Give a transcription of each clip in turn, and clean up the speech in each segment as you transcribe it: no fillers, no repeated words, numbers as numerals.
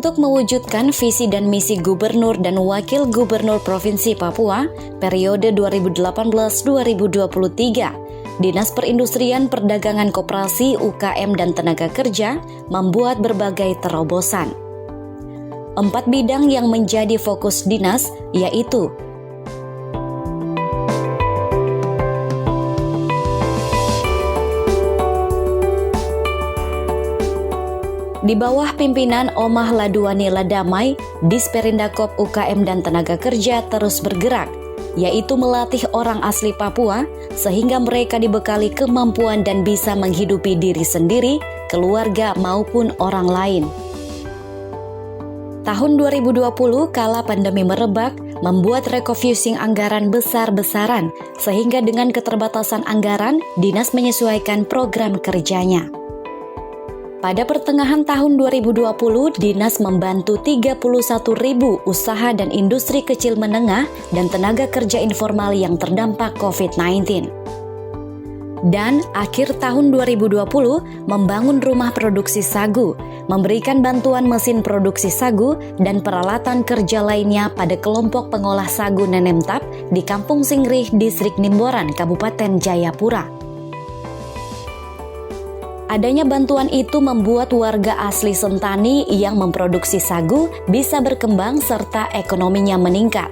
Untuk mewujudkan visi dan misi Gubernur dan Wakil Gubernur Provinsi Papua periode 2018-2023, Dinas Perindustrian Perdagangan Koperasi UKM dan Tenaga Kerja membuat berbagai terobosan. 4 bidang yang menjadi fokus dinas yaitu di bawah pimpinan Omah Laduani Ladamai, Disperindakop UKM dan Tenaga Kerja terus bergerak, yaitu melatih orang asli Papua sehingga mereka dibekali kemampuan dan bisa menghidupi diri sendiri, keluarga maupun orang lain. Tahun 2020 kala pandemi merebak, membuat refocusing anggaran besar-besaran sehingga dengan keterbatasan anggaran, dinas menyesuaikan program kerjanya. Pada pertengahan tahun 2020, Dinas membantu 31.000 usaha dan industri kecil menengah dan tenaga kerja informal yang terdampak COVID-19. Dan akhir tahun 2020, membangun rumah produksi sagu, memberikan bantuan mesin produksi sagu dan peralatan kerja lainnya pada kelompok pengolah sagu Nenemtap di Kampung Singrih, Distrik Nimboran, Kabupaten Jayapura. Adanya bantuan itu membuat warga asli Sentani yang memproduksi sagu bisa berkembang serta ekonominya meningkat.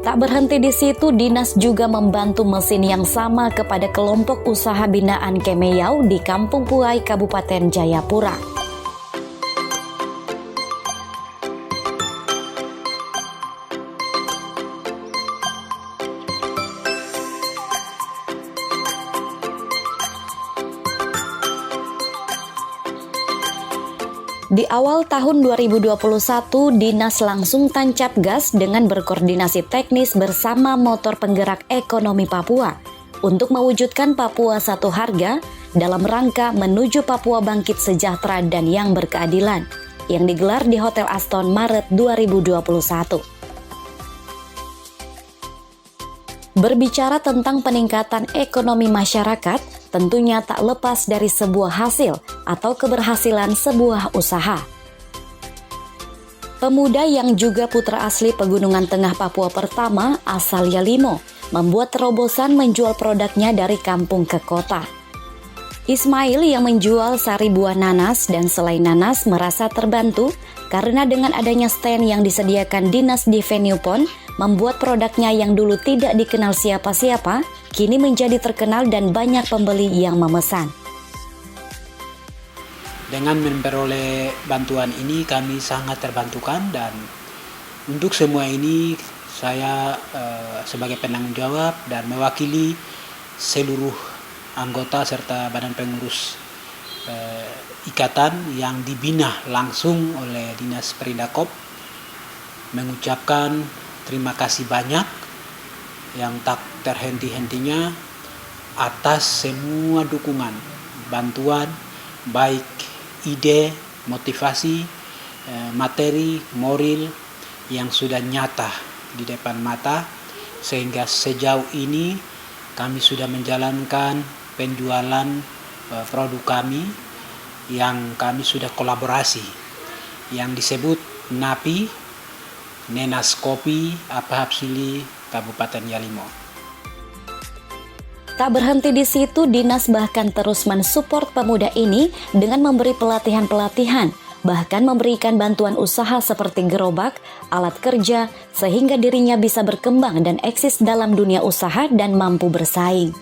Tak berhenti di situ, dinas juga membantu mesin yang sama kepada kelompok usaha binaan Kemeyau di Kampung Puai, Kabupaten Jayapura. Di awal tahun 2021, Dinas langsung tancap gas dengan berkoordinasi teknis bersama Motor Penggerak Ekonomi Papua untuk mewujudkan Papua Satu Harga dalam rangka menuju Papua Bangkit Sejahtera dan yang berkeadilan yang digelar di Hotel Aston Maret 2021. Berbicara tentang peningkatan ekonomi masyarakat, tentunya tak lepas dari sebuah hasil atau keberhasilan sebuah usaha. Pemuda yang juga putra asli Pegunungan Tengah Papua pertama asal Yalimo membuat terobosan menjual produknya dari kampung ke kota. Ismail yang menjual sari buah nanas dan selai nanas merasa terbantu karena dengan adanya stand yang disediakan dinas di venue PON, membuat produknya yang dulu tidak dikenal siapa-siapa, kini menjadi terkenal dan banyak pembeli yang memesan. Dengan memperoleh bantuan ini kami sangat terbantukan, dan untuk semua ini saya sebagai penanggung jawab dan mewakili seluruh anggota serta badan pengurus ikatan yang dibina langsung oleh Dinas Perindakop mengucapkan terima kasih banyak yang tak terhenti-hentinya atas semua dukungan, bantuan, baik ide, motivasi, materi, moral yang sudah nyata di depan mata, sehingga sejauh ini kami sudah menjalankan penjualan produk kami yang kami sudah kolaborasi yang disebut NAPI, Nenas Kopi, Apahapsili, Kabupaten Yalimo. Tak berhenti di situ, dinas bahkan terus mensupport pemuda ini dengan memberi pelatihan-pelatihan, bahkan memberikan bantuan usaha seperti gerobak, alat kerja, sehingga dirinya bisa berkembang dan eksis dalam dunia usaha dan mampu bersaing.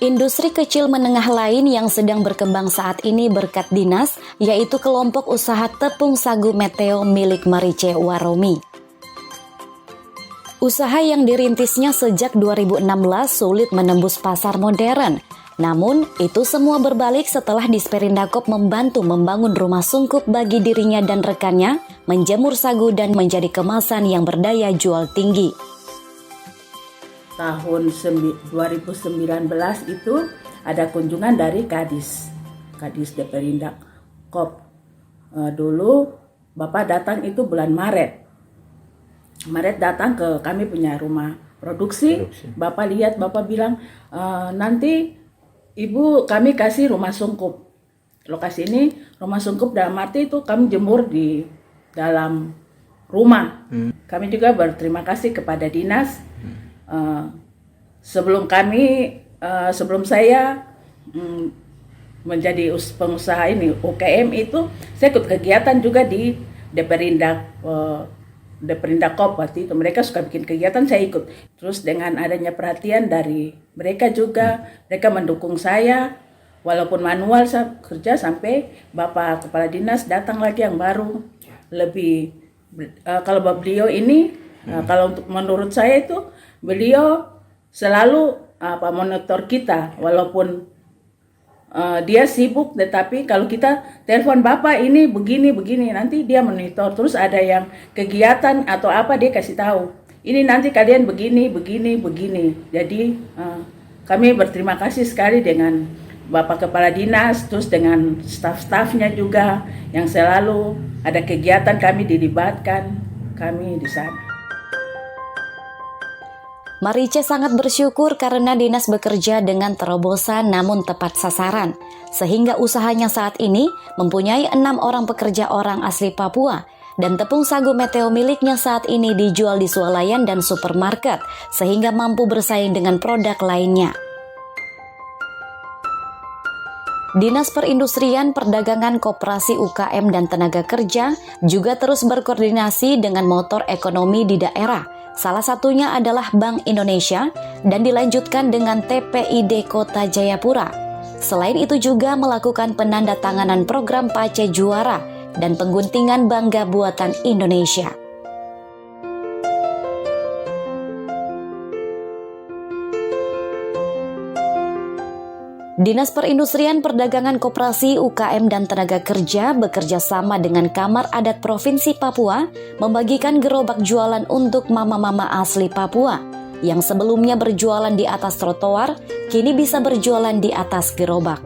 Industri kecil menengah lain yang sedang berkembang saat ini berkat dinas, yaitu kelompok usaha tepung sagu Meteo milik Marice Waromi. Usaha yang dirintisnya sejak 2016 sulit menembus pasar modern. Namun, itu semua berbalik setelah Disperindakop membantu membangun rumah sungkup bagi dirinya dan rekannya, menjemur sagu dan menjadi kemasan yang berdaya jual tinggi. tahun 2019 itu ada kunjungan dari Kadis Deperindak Kop. Dulu Bapak datang itu bulan Maret datang ke kami punya rumah produksi. Bapak lihat, Bapak bilang, nanti Ibu kami kasih rumah sungkup. Lokasi ini rumah sungkup dalam arti itu kami jemur di dalam rumah. Kami juga berterima kasih kepada dinas. Sebelum saya menjadi pengusaha ini UKM itu, saya ikut kegiatan juga di Deperindak Kop. Waktu itu mereka suka bikin kegiatan, saya ikut. Terus dengan adanya perhatian dari mereka juga, mereka mendukung saya walaupun manual saya kerja, sampai Bapak Kepala Dinas datang lagi yang baru. Lebih kalau beliau ini kalau menurut saya itu beliau selalu monitor kita walaupun dia sibuk, tetapi kalau kita telepon Bapak ini begini nanti dia monitor. Terus ada yang kegiatan atau apa dia kasih tahu, ini nanti kalian begini. Jadi kami berterima kasih sekali dengan Bapak Kepala Dinas, terus dengan staf-stafnya juga yang selalu ada kegiatan kami dilibatkan kami di sana. Marice sangat bersyukur karena dinas bekerja dengan terobosan namun tepat sasaran, sehingga usahanya saat ini mempunyai 6 orang pekerja orang asli Papua, dan tepung sagu Meteo miliknya saat ini dijual di swalayan dan supermarket, sehingga mampu bersaing dengan produk lainnya. Dinas Perindustrian, Perdagangan, Koperasi UKM dan Tenaga Kerja juga terus berkoordinasi dengan motor ekonomi di daerah. Salah satunya adalah Bank Indonesia dan dilanjutkan dengan TPID Kota Jayapura. Selain itu juga melakukan penandatanganan program Pace Juara dan pengguntingan Bangga Buatan Indonesia. Dinas Perindustrian, Perdagangan, Koperasi, UKM, dan Tenaga Kerja bekerja sama dengan Kamar Adat Provinsi Papua membagikan gerobak jualan untuk mama-mama asli Papua yang sebelumnya berjualan di atas trotoar, kini bisa berjualan di atas gerobak.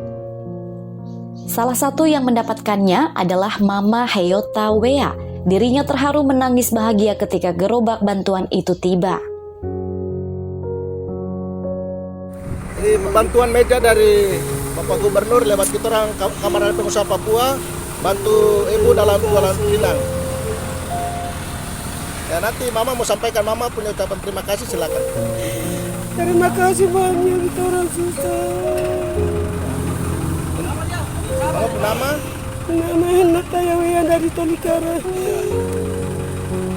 Salah satu yang mendapatkannya adalah Mama Heyota Wea. Dirinya terharu menangis bahagia ketika gerobak bantuan itu tiba. Jadi bantuan meja dari Bapak Gubernur lewat kita orang Kamar Adat Pengusaha Papua bantu ibu dalam jualan pinang. Ya nanti Mama mau sampaikan, Mama punya ucapan terima kasih, silakan. Terima kasih banyak kita orang susah. Mama nama? Nama Hendak Tayawian dari Tolikara.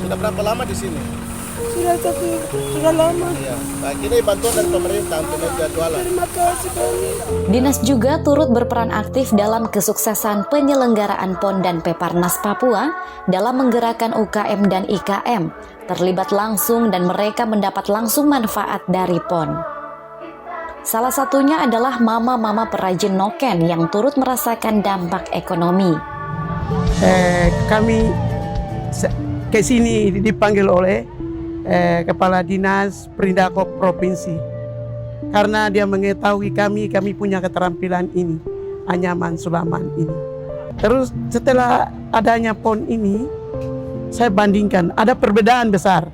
Sudah berapa lama di sini? Sudah lama. Iya. Nah, ini bantuan dari pemerintah untuk meja jualan. Terima kasih banyak. Dinas juga turut berperan aktif dalam kesuksesan penyelenggaraan PON dan Peparnas Papua dalam menggerakkan UKM dan IKM, terlibat langsung dan mereka mendapat langsung manfaat dari PON. Salah satunya adalah mama-mama perajin noken yang turut merasakan dampak ekonomi. Kami ke sini dipanggil oleh Kepala Dinas Perindakop Provinsi karena dia mengetahui kami punya keterampilan ini, anyaman sulaman ini. Terus setelah adanya PON ini, saya bandingkan ada perbedaan besar.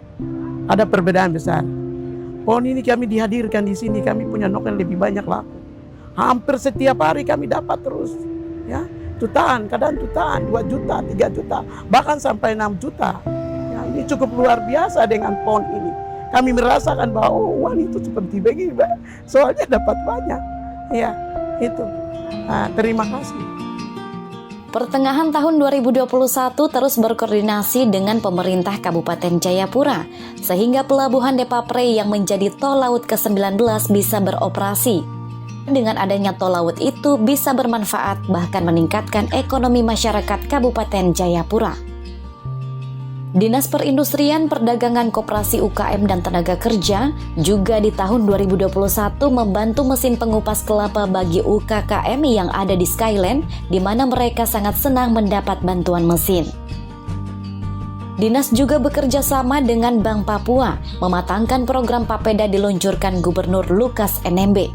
PON ini kami dihadirkan di sini, kami punya noken lebih banyak laku. Hampir setiap hari kami dapat terus, ya, kadang jutaan, 2 juta, 3 juta, bahkan sampai 6 juta. Ini cukup luar biasa dengan PON ini. Kami merasakan bahwa uang itu seperti begini, soalnya dapat banyak. Ya, itu. Terima kasih. Pertengahan tahun 2021 terus berkoordinasi dengan pemerintah Kabupaten Jayapura, sehingga pelabuhan Depapre yang menjadi tol laut ke-19 bisa beroperasi. Dengan adanya tol laut itu bisa bermanfaat bahkan meningkatkan ekonomi masyarakat Kabupaten Jayapura. Dinas Perindustrian, Perdagangan, Koperasi UKM dan Tenaga Kerja juga di tahun 2021 membantu mesin pengupas kelapa bagi UKKM yang ada di Skyland, di mana mereka sangat senang mendapat bantuan mesin. Dinas juga bekerja sama dengan Bank Papua mematangkan program Papeda diluncurkan Gubernur Lukas NMB.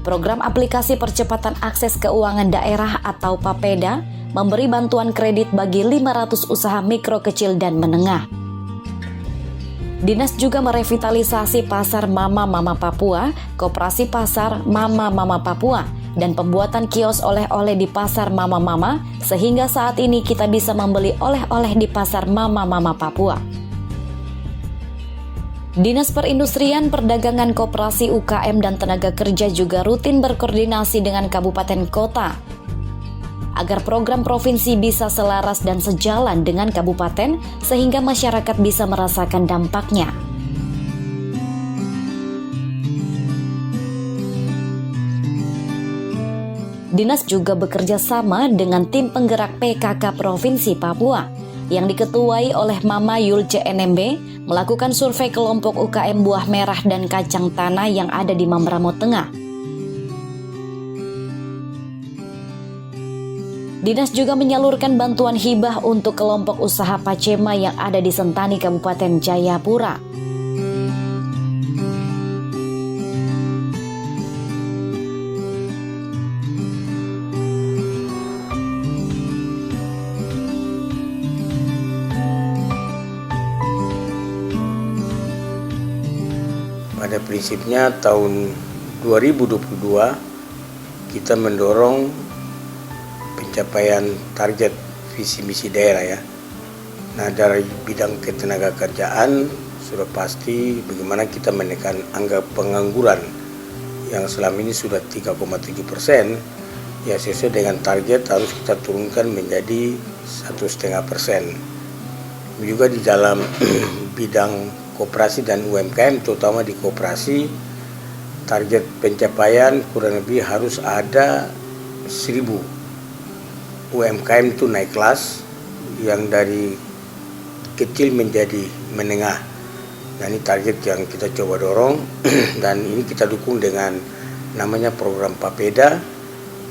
Program aplikasi percepatan akses keuangan daerah atau Papeda memberi bantuan kredit bagi 500 usaha mikro kecil dan menengah. Dinas juga merevitalisasi Pasar Mama-Mama Papua, Koperasi Pasar Mama-Mama Papua, dan pembuatan kios oleh-oleh di Pasar Mama-Mama, sehingga saat ini kita bisa membeli oleh-oleh di Pasar Mama-Mama Papua. Dinas Perindustrian, Perdagangan, Koperasi, UKM, dan Tenaga Kerja juga rutin berkoordinasi dengan kabupaten kota agar program provinsi bisa selaras dan sejalan dengan kabupaten sehingga masyarakat bisa merasakan dampaknya. Dinas juga bekerja sama dengan tim penggerak PKK Provinsi Papua yang diketuai oleh Mama Yulce NMB melakukan survei kelompok UKM buah merah dan kacang tanah yang ada di Mamberamo Tengah. Dinas juga menyalurkan bantuan hibah untuk kelompok usaha Pacema yang ada di Sentani, Kabupaten Jayapura. Pada prinsipnya tahun 2022 kita mendorong pencapaian target visi misi daerah ya. Nah, dari bidang ketenaga kerjaan sudah pasti bagaimana kita menekan angka pengangguran yang selama ini sudah 3,7%, ya sesuai dengan target harus kita turunkan menjadi 1,5%. Juga di dalam bidang koperasi dan UMKM, terutama di koperasi, target pencapaian kurang lebih harus ada 1.000 UMKM itu naik kelas yang dari kecil menjadi menengah. Nah, ini target yang kita coba dorong dan ini kita dukung dengan namanya program Papeda.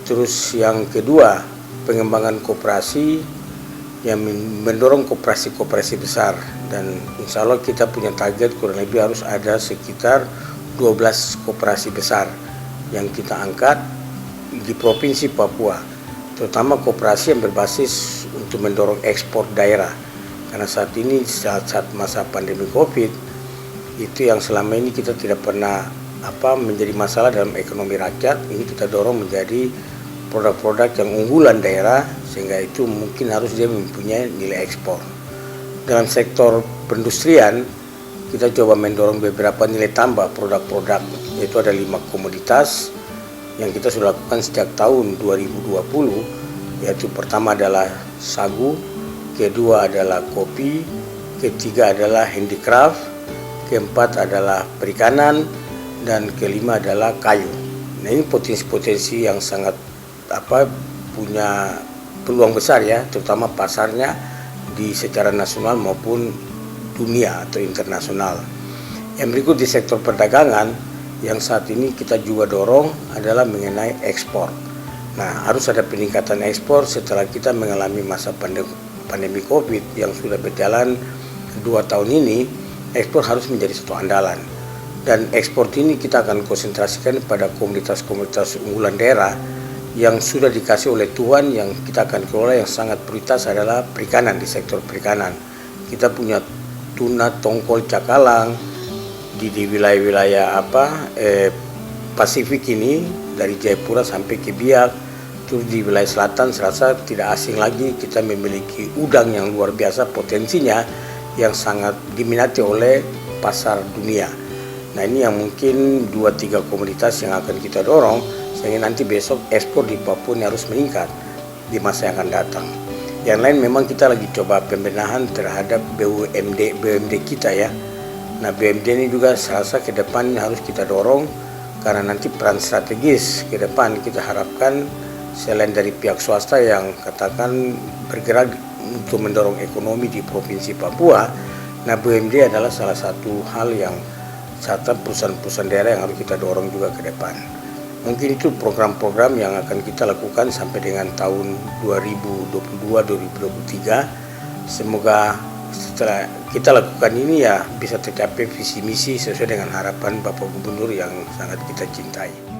Terus yang kedua, pengembangan koperasi yang mendorong koperasi-koperasi besar, dan insya Allah kita punya target kurang lebih harus ada sekitar 12 koperasi besar yang kita angkat di Provinsi Papua, terutama koperasi yang berbasis untuk mendorong ekspor daerah. Karena saat ini saat masa pandemi COVID itu yang selama ini kita tidak pernah menjadi masalah dalam ekonomi rakyat, ini kita dorong menjadi produk-produk yang unggulan daerah, sehingga itu mungkin harus dia mempunyai nilai ekspor. Dalam sektor perindustrian kita coba mendorong beberapa nilai tambah produk-produk, yaitu ada 5 komoditas yang kita sudah lakukan sejak tahun 2020, yaitu pertama adalah sagu, kedua adalah kopi, ketiga adalah handicraft, keempat adalah perikanan, dan kelima adalah kayu. Nah, ini potensi-potensi yang sangat punya peluang besar ya, terutama pasarnya di secara nasional maupun dunia atau internasional. Yang berikut di sektor perdagangan yang saat ini kita juga dorong adalah mengenai ekspor. Nah, harus ada peningkatan ekspor setelah kita mengalami masa pandemi COVID yang sudah berjalan 2 tahun ini. Ekspor harus menjadi satu andalan, dan ekspor ini kita akan konsentrasikan pada komunitas-komunitas unggulan daerah yang sudah dikasih oleh Tuhan, yang kita akan kelola. Yang sangat prioritas adalah perikanan. Di sektor perikanan kita punya tuna, tongkol, cakalang di wilayah-wilayah Pasifik ini, dari Jayapura sampai ke Biak. Terus di wilayah selatan serasa tidak asing lagi, kita memiliki udang yang luar biasa potensinya, yang sangat diminati oleh pasar dunia. Nah, ini yang mungkin 2-3 komoditas yang akan kita dorong sehingga nanti besok ekspor di Papua ini harus meningkat di masa yang akan datang. Yang lain memang kita lagi coba pembenahan terhadap BUMD kita ya. Nah, BUMD ini juga serasa ke depan harus kita dorong, karena nanti peran strategis ke depan kita harapkan selain dari pihak swasta yang katakan bergerak untuk mendorong ekonomi di Provinsi Papua. Nah, BUMD adalah salah satu hal yang serta perusahaan-perusahaan daerah yang harus kita dorong juga ke depan. Mungkin itu program-program yang akan kita lakukan sampai dengan tahun 2022-2023. Semoga setelah kita lakukan ini ya bisa tercapai visi misi sesuai dengan harapan Bapak Gubernur yang sangat kita cintai.